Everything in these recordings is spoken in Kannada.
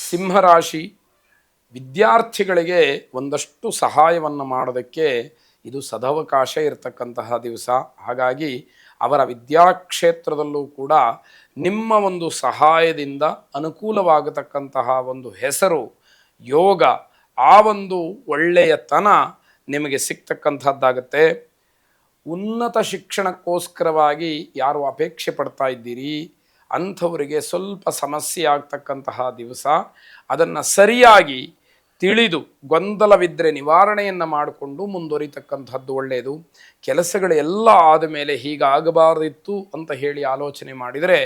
ಸಿಂಹರಾಶಿ ವಿದ್ಯಾರ್ಥಿಗಳಿಗೆ ಒಂದಷ್ಟು ಸಹಾಯವನ್ನು ಮಾಡೋದಕ್ಕೆ ಇದು ಸದವಕಾಶ ಇರತಕ್ಕಂತಹ ದಿವಸ. ಹಾಗಾಗಿ ಅವರ ವಿದ್ಯಾಕ್ಷೇತ್ರದಲ್ಲೂ ಕೂಡ ನಿಮ್ಮ ಒಂದು ಸಹಾಯದಿಂದ ಅನುಕೂಲವಾಗತಕ್ಕಂತಹ ಒಂದು ಹೆಸರು, ಯೋಗ, ಆ ಒಂದು ಒಳ್ಳೆಯತನ ನಿಮಗೆ ಸಿಗ್ತಕ್ಕಂಥದ್ದಾಗತ್ತೆ. ಉನ್ನತ ಶಿಕ್ಷಣಕ್ಕೋಸ್ಕರವಾಗಿ ಯಾರು ಅಪೇಕ್ಷೆ ಪಡ್ತಾ ಇದ್ದೀರಿ ಅಂಥವರಿಗೆ ಸ್ವಲ್ಪ ಸಮಸ್ಯೆ ಆಗ್ತಕ್ಕಂತಹ ದಿವಸ. ಅದನ್ನು ಸರಿಯಾಗಿ ತಿಳಿದು ಗೊಂದಲವಿದ್ದರೆ ನಿವಾರಣೆಯನ್ನು ಮಾಡಿಕೊಂಡು ಮುಂದುವರಿತಕ್ಕಂಥದ್ದು ಒಳ್ಳೆಯದು. ಕೆಲಸಗಳೆಲ್ಲ ಆದ ಮೇಲೆ ಹೀಗಾಗಬಾರ್ದಿತ್ತು ಅಂತ ಹೇಳಿ ಆಲೋಚನೆ ಮಾಡಿದರೆ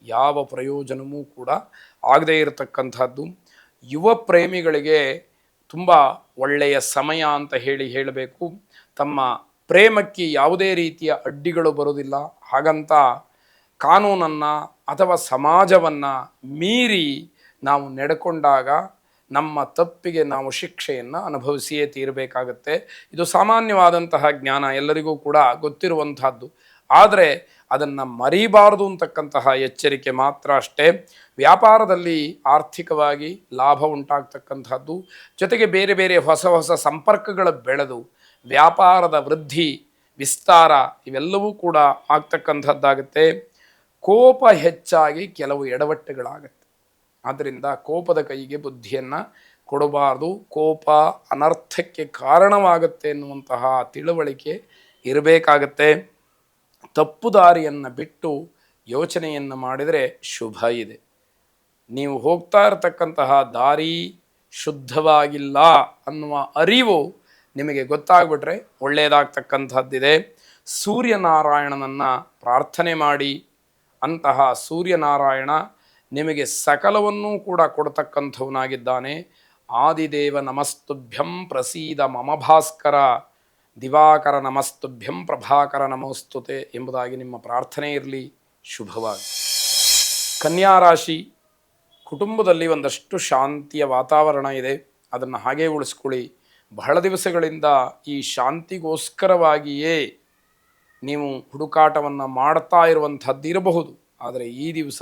ಯಾವ ಪ್ರಯೋಜನವೂ ಕೂಡ ಆಗದೇ ಇರತಕ್ಕಂಥದ್ದು. ಯುವ ಪ್ರೇಮಿಗಳಿಗೆ ತುಂಬ ಒಳ್ಳೆಯ ಸಮಯ ಅಂತ ಹೇಳಬೇಕು. ತಮ್ಮ ಪ್ರೇಮಕ್ಕೆ ಯಾವುದೇ ರೀತಿಯ ಅಡ್ಡಿಗಳು ಬರೋದಿಲ್ಲ. ಹಾಗಂತ ಕಾನೂನನ್ನು ಅಥವಾ ಸಮಾಜವನ್ನು ಮೀರಿ ನಾವು ನಡೆಕೊಂಡಾಗ ನಮ್ಮ ತಪ್ಪಿಗೆ ನಾವು ಶಿಕ್ಷೆಯನ್ನು ಅನುಭವಿಸಿಯೇ ತೀರಬೇಕಾಗತ್ತೆ. ಇದು ಸಾಮಾನ್ಯವಾದಂತಹ ಜ್ಞಾನ, ಎಲ್ಲರಿಗೂ ಕೂಡ ಗೊತ್ತಿರುವಂತಹದ್ದು. ಆದರೆ ಅದನ್ನು ಮರಿಬಾರದು ಅಂತಕ್ಕಂತಹ ಎಚ್ಚರಿಕೆ ಮಾತ್ರ ಅಷ್ಟೇ. ವ್ಯಾಪಾರದಲ್ಲಿ ಆರ್ಥಿಕವಾಗಿ ಲಾಭ ಉಂಟಾಗ್ತಕ್ಕಂಥದ್ದು, ಜೊತೆಗೆ ಬೇರೆ ಬೇರೆ ಹೊಸ ಹೊಸ ಸಂಪರ್ಕಗಳು ಬೆಳೆದು ವ್ಯಾಪಾರದ ವೃದ್ಧಿ, ವಿಸ್ತಾರ ಇವೆಲ್ಲವೂ ಕೂಡ ಆಗ್ತಕ್ಕಂಥದ್ದಾಗುತ್ತೆ. ಕೋಪ ಹೆಚ್ಚಾಗಿ ಕೆಲವು ಎಡವಟ್ಟುಗಳಾಗತ್ತೆ. ಆದ್ದರಿಂದ ಕೋಪದ ಕೈಗೆ ಬುದ್ಧಿಯನ್ನು ಕೊಡಬಾರ್ದು. ಕೋಪ ಅನರ್ಥಕ್ಕೆ ಕಾರಣವಾಗುತ್ತೆ ಎನ್ನುವಂತಹ ತಿಳುವಳಿಕೆ ಇರಬೇಕಾಗತ್ತೆ. ತಪ್ಪು ದಾರಿಯನ್ನು ಬಿಟ್ಟು ಯೋಚನೆಯನ್ನು ಮಾಡಿದರೆ ಶುಭ ಇದೆ. ನೀವು ಹೋಗ್ತಾ ಇರತಕ್ಕಂತಹ ದಾರಿ ಶುದ್ಧವಾಗಿಲ್ಲ ಅನ್ನುವ ಅರಿವು ನಿಮಗೆ ಗೊತ್ತಾಗ್ಬಿಟ್ರೆ ಒಳ್ಳೆಯದಾಗ್ತಕ್ಕಂಥದ್ದಿದೆ. ಸೂರ್ಯನಾರಾಯಣನನ್ನು ಪ್ರಾರ್ಥನೆ ಮಾಡಿ. ಅಂತಹ ಸೂರ್ಯನಾರಾಯಣ ನಿಮಗೆ ಸಕಲವನ್ನೂ ಕೂಡ ಕೊಡ್ತಕ್ಕಂಥವನಾಗಿದ್ದಾನೆ. ಆದಿದೇವ ನಮಸ್ತುಭ್ಯಂ ಪ್ರಸೀದ ಮಮ ಭಾಸ್ಕರ, ದಿವಾಕರ ನಮಸ್ತುಭ್ಯಂ ಪ್ರಭಾಕರ ನಮೋಸ್ತುತೆ ಎಂಬುದಾಗಿ ನಿಮ್ಮ ಪ್ರಾರ್ಥನೆ ಇರಲಿ. ಶುಭವಾಗಿ. ಕನ್ಯಾ ರಾಶಿ, ಕುಟುಂಬದಲ್ಲಿ ಒಂದಷ್ಟು ಶಾಂತಿಯ ವಾತಾವರಣ ಇದೆ, ಅದನ್ನು ಹಾಗೇ ಉಳಿಸ್ಕೊಳ್ಳಿ. ಬಹಳ ದಿವಸಗಳಿಂದ ಈ ಶಾಂತಿಗೋಸ್ಕರವಾಗಿಯೇ ನೀವು ಹುಡುಕಾಟವನ್ನು ಮಾಡ್ತಾ ಇರುವಂಥದ್ದು ಇರಬಹುದು. ಆದರೆ ಈ ದಿವಸ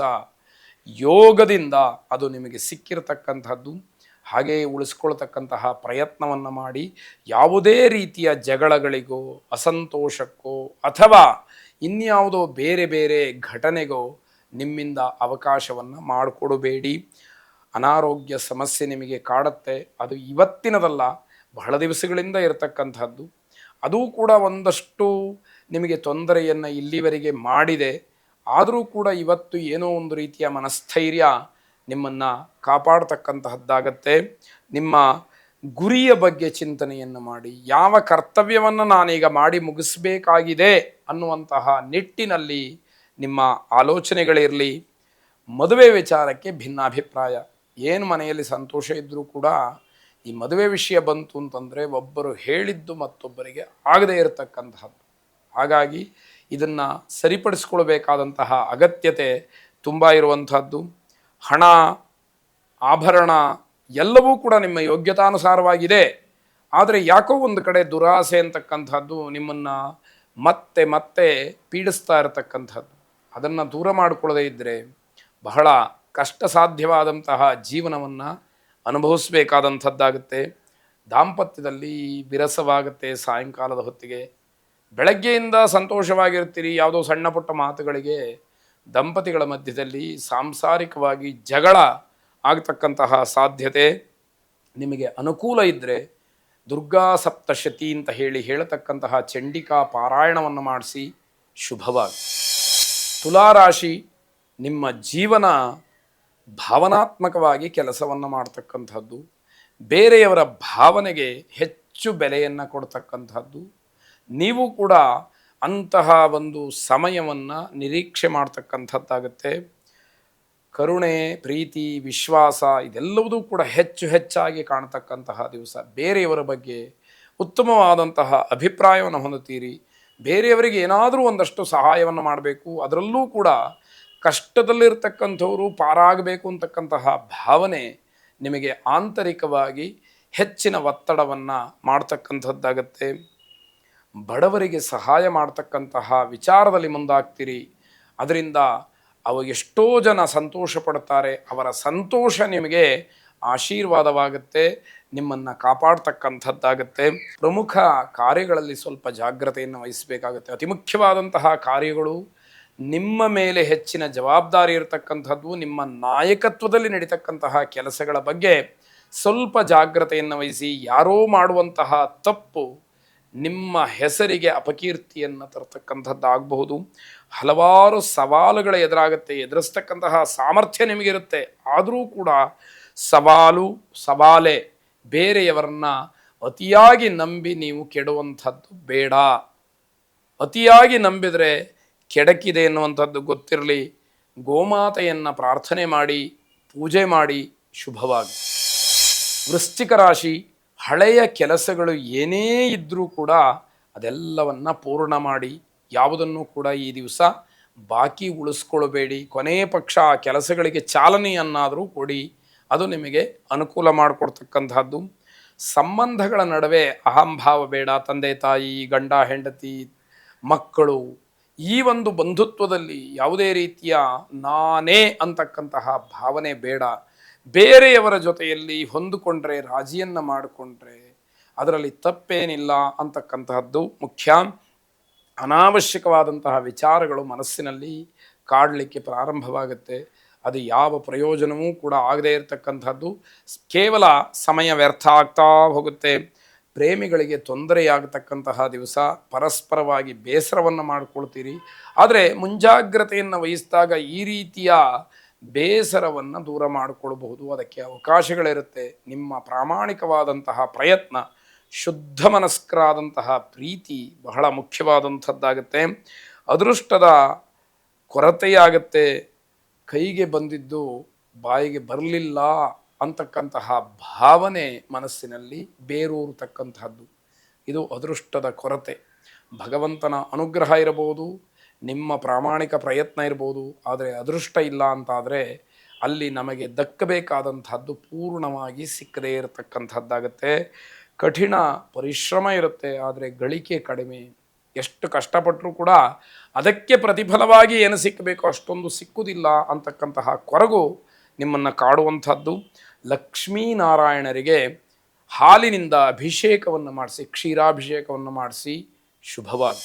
ಯೋಗದಿಂದ ಅದು ನಿಮಗೆ ಸಿಕ್ಕಿರತಕ್ಕಂಥದ್ದು. ಹಾಗೆಯೇ ಉಳಿಸ್ಕೊಳ್ತಕ್ಕಂತಹ ಪ್ರಯತ್ನವನ್ನು ಮಾಡಿ. ಯಾವುದೇ ರೀತಿಯ ಜಗಳಗಳಿಗೋ, ಅಸಂತೋಷಕ್ಕೋ ಅಥವಾ ಇನ್ಯಾವುದೋ ಬೇರೆ ಬೇರೆ ಘಟನೆಗೋ ನಿಮ್ಮಿಂದ ಅವಕಾಶವನ್ನು ಮಾಡಿಕೊಡಬೇಡಿ. ಅನಾರೋಗ್ಯ ಸಮಸ್ಯೆ ನಿಮಗೆ ಕಾಡುತ್ತೆ. ಅದು ಇವತ್ತಿನದಲ್ಲ, ಬಹಳ ದಿವಸಗಳಿಂದ ಇರತಕ್ಕಂಥದ್ದು. ಅದೂ ಕೂಡ ಒಂದಷ್ಟು ನಿಮಗೆ ತೊಂದರೆಯನ್ನು ಇಲ್ಲಿವರೆಗೆ ಮಾಡಿದೆ. ಆದರೂ ಕೂಡ ಇವತ್ತು ಏನೋ ಒಂದು ರೀತಿಯ ಮನಸ್ಥೈರ್ಯ ನಿಮ್ಮನ್ನು ಕಾಪಾಡ್ತಕ್ಕಂತಹದ್ದಾಗತ್ತೆ. ನಿಮ್ಮ ಗುರಿಯ ಬಗ್ಗೆ ಚಿಂತನೆಯನ್ನು ಮಾಡಿ. ಯಾವ ಕರ್ತವ್ಯವನ್ನು ನಾನೀಗ ಮಾಡಿ ಮುಗಿಸಬೇಕಾಗಿದೆ ಅನ್ನುವಂತಹ ನಿಟ್ಟಿನಲ್ಲಿ ನಿಮ್ಮ ಆಲೋಚನೆಗಳಿರಲಿ. ಮದುವೆ ವಿಚಾರಕ್ಕೆ ಭಿನ್ನಾಭಿಪ್ರಾಯ. ಏನು ಮನೆಯಲ್ಲಿ ಸಂತೋಷ ಇದ್ದರೂ ಕೂಡ ಈ ಮದುವೆ ವಿಷಯ ಬಂತು ಅಂತಂದರೆ ಒಬ್ಬರು ಹೇಳಿದ್ದು ಮತ್ತೊಬ್ಬರಿಗೆ ಆಗದೇ ಇರತಕ್ಕಂತಹದ್ದು. ಹಾಗಾಗಿ ಇದನ್ನು ಸರಿಪಡಿಸ್ಕೊಳ್ಬೇಕಾದಂತಹ ಅಗತ್ಯತೆ ತುಂಬ ಇರುವಂಥದ್ದು. ಹಣ, ಆಭರಣ ಎಲ್ಲವೂ ಕೂಡ ನಿಮ್ಮ ಯೋಗ್ಯತಾನುಸಾರವಾಗಿದೆ. ಆದರೆ ಯಾಕೋ ಒಂದು ಕಡೆ ದುರಾಸೆ ಅಂತಕ್ಕಂಥದ್ದು ನಿಮ್ಮನ್ನು ಮತ್ತೆ ಮತ್ತೆ ಪೀಡಿಸ್ತಾ ಇರತಕ್ಕಂಥದ್ದು. ಅದನ್ನು ದೂರ ಮಾಡಿಕೊಳ್ಳದೇ ಇದ್ದರೆ ಬಹಳ ಕಷ್ಟ ಸಾಧ್ಯವಾದಂತಹ ಜೀವನವನ್ನು ಅನುಭವಿಸಬೇಕಾದಂಥದ್ದಾಗುತ್ತೆ. ದಾಂಪತ್ಯದಲ್ಲಿ ವಿರಸವಾಗುತ್ತೆ ಸಾಯಂಕಾಲದ ಹೊತ್ತಿಗೆ. ಬೆಳಗ್ಗೆಯಿಂದ ಸಂತೋಷವಾಗಿರ್ತೀರಿ, ಯಾವುದೋ ಸಣ್ಣ ಪುಟ್ಟ ಮಾತುಗಳಿಗೆ ದಂಪತಿಗಳ ಮಧ್ಯದಲ್ಲಿ ಸಾಂಸಾರಿಕವಾಗಿ ಜಗಳ ಆಗ್ತಕ್ಕಂತಹ ಸಾಧ್ಯತೆ. ನಿಮಗೆ ಅನುಕೂಲ ಇದ್ದರೆ ದುರ್ಗಾ ಸಪ್ತಶತಿ ಅಂತ ಹೇಳತಕ್ಕಂತಹ ಚಂಡಿಕಾ ಪಾರಾಯಣವನ್ನು ಮಾಡಿಸಿ. ಶುಭವಾಗಿ. ತುಲಾರಾಶಿ, ನಿಮ್ಮ ಜೀವನ ಭಾವನಾತ್ಮಕವಾಗಿ ಕೆಲಸವನ್ನು ಮಾಡ್ತಕ್ಕಂಥದ್ದು. ಬೇರೆಯವರ ಭಾವನೆಗೆ ಹೆಚ್ಚು ಬೆಲೆಯನ್ನು ಕೊಡ್ತಕ್ಕಂಥದ್ದು. ನೀವು ಕೂಡ ಅಂತಹ ಒಂದು ಸಮಯವನ್ನು ನಿರೀಕ್ಷೆ ಮಾಡ್ತಕ್ಕಂಥದ್ದಾಗುತ್ತೆ. ಕರುಣೆ, ಪ್ರೀತಿ, ವಿಶ್ವಾಸ ಇದೆಲ್ಲವೂ ಕೂಡ ಹೆಚ್ಚಾಗಿ ಕಾಣತಕ್ಕಂತಹ ದಿವಸ. ಬೇರೆಯವರ ಬಗ್ಗೆ ಉತ್ತಮವಾದಂತಹ ಅಭಿಪ್ರಾಯವನ್ನು ಹೊಂದುತ್ತೀರಿ. ಬೇರೆಯವರಿಗೆ ಏನಾದರೂ ಒಂದಷ್ಟು ಸಹಾಯವನ್ನು ಮಾಡಬೇಕು, ಅದರಲ್ಲೂ ಕೂಡ ಕಷ್ಟದಲ್ಲಿರ್ತಕ್ಕಂಥವರು ಪಾರಾಗಬೇಕು ಅಂತಕ್ಕಂತಹ ಭಾವನೆ ನಿಮಗೆ ಆಂತರಿಕವಾಗಿ ಹೆಚ್ಚಿನ ಒತ್ತಡವನ್ನು ಮಾಡ್ತಕ್ಕಂಥದ್ದಾಗತ್ತೆ. ಬಡವರಿಗೆ ಸಹಾಯ ಮಾಡ್ತಕ್ಕಂತಹ ವಿಚಾರದಲ್ಲಿ ಮುಂದಾಗ್ತೀರಿ. ಅದರಿಂದ ಅವ ಎಷ್ಟೋ ಜನ ಸಂತೋಷ ಪಡ್ತಾರೆ. ಅವರ ಸಂತೋಷ ನಿಮಗೆ ಆಶೀರ್ವಾದವಾಗುತ್ತೆ, ನಿಮ್ಮನ್ನು ಕಾಪಾಡ್ತಕ್ಕಂಥದ್ದಾಗತ್ತೆ. ಪ್ರಮುಖ ಕಾರ್ಯಗಳಲ್ಲಿ ಸ್ವಲ್ಪ ಜಾಗ್ರತೆಯನ್ನು ವಹಿಸಬೇಕಾಗುತ್ತೆ. ಅತಿ ಮುಖ್ಯವಾದಂತಹ ಕಾರ್ಯಗಳು, ನಿಮ್ಮ ಮೇಲೆ ಹೆಚ್ಚಿನ ಜವಾಬ್ದಾರಿ ಇರತಕ್ಕಂಥದ್ದು, ನಿಮ್ಮ ನಾಯಕತ್ವದಲ್ಲಿ ನಡೀತಕ್ಕಂತಹ ಕೆಲಸಗಳ ಬಗ್ಗೆ ಸ್ವಲ್ಪ ಜಾಗ್ರತೆಯನ್ನು ವಹಿಸಿ. ಯಾರೋ ಮಾಡುವಂತಹ ತಪ್ಪು ನಿಮ್ಮ ಹೆಸರಿಗೆ ಅಪಕೀರ್ತಿಯನ್ನು ತರತಕ್ಕಂಥದ್ದಾಗಬಹುದು. ಹಲವಾರು ಸವಾಲುಗಳ ಎದುರಾಗುತ್ತೆ, ಎದುರಿಸ್ತಕ್ಕಂತಹ ಸಾಮರ್ಥ್ಯ ನಿಮಗಿರುತ್ತೆ. ಆದರೂ ಕೂಡ ಸವಾಲೇ. ಬೇರೆಯವರನ್ನ ಅತಿಯಾಗಿ ನಂಬಿ ನೀವು ಕೆಡುವಂಥದ್ದು ಬೇಡ. ಅತಿಯಾಗಿ ನಂಬಿದರೆ ಕೆಡಕಿದೆ ಎನ್ನುವಂಥದ್ದು ಗೊತ್ತಿರಲಿ. ಗೋಮಾತೆಯನ್ನು ಪ್ರಾರ್ಥನೆ ಮಾಡಿ, ಪೂಜೆ ಮಾಡಿ, ಶುಭವಾಗಿ. ವೃಶ್ಚಿಕ ರಾಶಿ, ಹಳೆಯ ಕೆಲಸಗಳು ಏನೇ ಇದ್ದರೂ ಕೂಡ ಅದೆಲ್ಲವನ್ನು ಪೂರ್ಣ ಮಾಡಿ. ಯಾವುದನ್ನು ಕೂಡ ಈ ದಿವಸ ಬಾಕಿ ಉಳಿಸ್ಕೊಳ್ಬೇಡಿ. ಕೊನೆಯ ಪಕ್ಷ ಆ ಕೆಲಸಗಳಿಗೆ ಚಾಲನೆಯನ್ನಾದರೂ ಕೊಡಿ, ಅದು ನಿಮಗೆ ಅನುಕೂಲ ಮಾಡಿಕೊಡ್ತಕ್ಕಂಥದ್ದು. ಸಂಬಂಧಗಳ ನಡುವೆ ಅಹಂಭಾವ ಬೇಡ. ತಂದೆ ತಾಯಿ, ಗಂಡ ಹೆಂಡತಿ, ಮಕ್ಕಳು, ಈ ಒಂದು ಬಂಧುತ್ವದಲ್ಲಿ ಯಾವುದೇ ರೀತಿಯ ನಾನೇ ಅಂತಕ್ಕಂತಹ ಭಾವನೆ ಬೇಡ. ಬೇರೆಯವರ ಜೊತೆಯಲ್ಲಿ ಹೊಂದಿಕೊಂಡ್ರೆ, ರಾಜಿಯನ್ನು ಮಾಡಿಕೊಂಡ್ರೆ ಅದರಲ್ಲಿ ತಪ್ಪೇನಿಲ್ಲ ಅಂತಕ್ಕಂತಹದ್ದು ಮುಖ್ಯ. ಅನಾವಶ್ಯಕವಾದಂತಹ ವಿಚಾರಗಳು ಮನಸ್ಸಿನಲ್ಲಿ ಕಾಡಲಿಕ್ಕೆ ಪ್ರಾರಂಭವಾಗುತ್ತೆ. ಅದು ಯಾವ ಪ್ರಯೋಜನವೂ ಕೂಡ ಆಗದೇ ಇರತಕ್ಕಂಥದ್ದು. ಕೇವಲ ಸಮಯ ವ್ಯರ್ಥ ಆಗ್ತಾ ಹೋಗುತ್ತೆ. ಪ್ರೇಮಿಗಳಿಗೆ ತೊಂದರೆಯಾಗತಕ್ಕಂತಹ ದಿವಸ. ಪರಸ್ಪರವಾಗಿ ಬೇಸರವನ್ನು ಮಾಡಿಕೊಳ್ತೀರಿ. ಆದರೆ ಮುಂಜಾಗ್ರತೆಯನ್ನು ವಹಿಸಿದಾಗ ಈ ರೀತಿಯ ಬೇಸರವನ್ನು ದೂರ ಮಾಡಿಕೊಳ್ಬಹುದು. ಅದಕ್ಕೆ ಅವಕಾಶಗಳಿರುತ್ತೆ. ನಿಮ್ಮ ಪ್ರಾಮಾಣಿಕವಾದಂತಹ ಪ್ರಯತ್ನ, ಶುದ್ಧ ಮನಸ್ಕರಾದಂತಹ ಪ್ರೀತಿ ಬಹಳ ಮುಖ್ಯವಾದಂಥದ್ದಾಗುತ್ತೆ. ಅದೃಷ್ಟದ ಕೊರತೆಯಾಗತ್ತೆ. ಕೈಗೆ ಬಂದಿದ್ದು ಬಾಯಿಗೆ ಬರಲಿಲ್ಲ ಅಂತಕ್ಕಂತಹ ಭಾವನೆ ಮನಸ್ಸಿನಲ್ಲಿ ಬೇರೂರತಕ್ಕಂತಹದ್ದು. ಇದು ಅದೃಷ್ಟದ ಕೊರತೆ. ಭಗವಂತನ ಅನುಗ್ರಹ ಇರಬಹುದು, ನಿಮ್ಮ ಪ್ರಾಮಾಣಿಕ ಪ್ರಯತ್ನ ಇರ್ಬೋದು. ಆದರೆ ಅದೃಷ್ಟ ಇಲ್ಲ ಅಂತಾದರೆ ಅಲ್ಲಿ ನಮಗೆ ದಕ್ಕಬೇಕಾದಂಥದ್ದು ಪೂರ್ಣವಾಗಿ ಸಿಕ್ಕದೇ ಇರತಕ್ಕಂಥದ್ದಾಗತ್ತೆ. ಕಠಿಣ ಪರಿಶ್ರಮ ಇರುತ್ತೆ, ಆದರೆ ಗಳಿಕೆ ಕಡಿಮೆ. ಎಷ್ಟು ಕಷ್ಟಪಟ್ಟರೂ ಕೂಡ ಅದಕ್ಕೆ ಪ್ರತಿಫಲವಾಗಿ ಏನು ಸಿಕ್ಕಬೇಕೋ ಅಷ್ಟೊಂದು ಸಿಕ್ಕುವುದಿಲ್ಲ ಅಂತಕ್ಕಂತಹ ಕೊರಗು ನಿಮ್ಮನ್ನು ಕಾಡುವಂಥದ್ದು. ಲಕ್ಷ್ಮೀನಾರಾಯಣರಿಗೆ ಹಾಲಿನಿಂದ ಅಭಿಷೇಕವನ್ನು ಮಾಡಿಸಿ, ಕ್ಷೀರಾಭಿಷೇಕವನ್ನು ಮಾಡಿಸಿ, ಶುಭವಾಗಿ.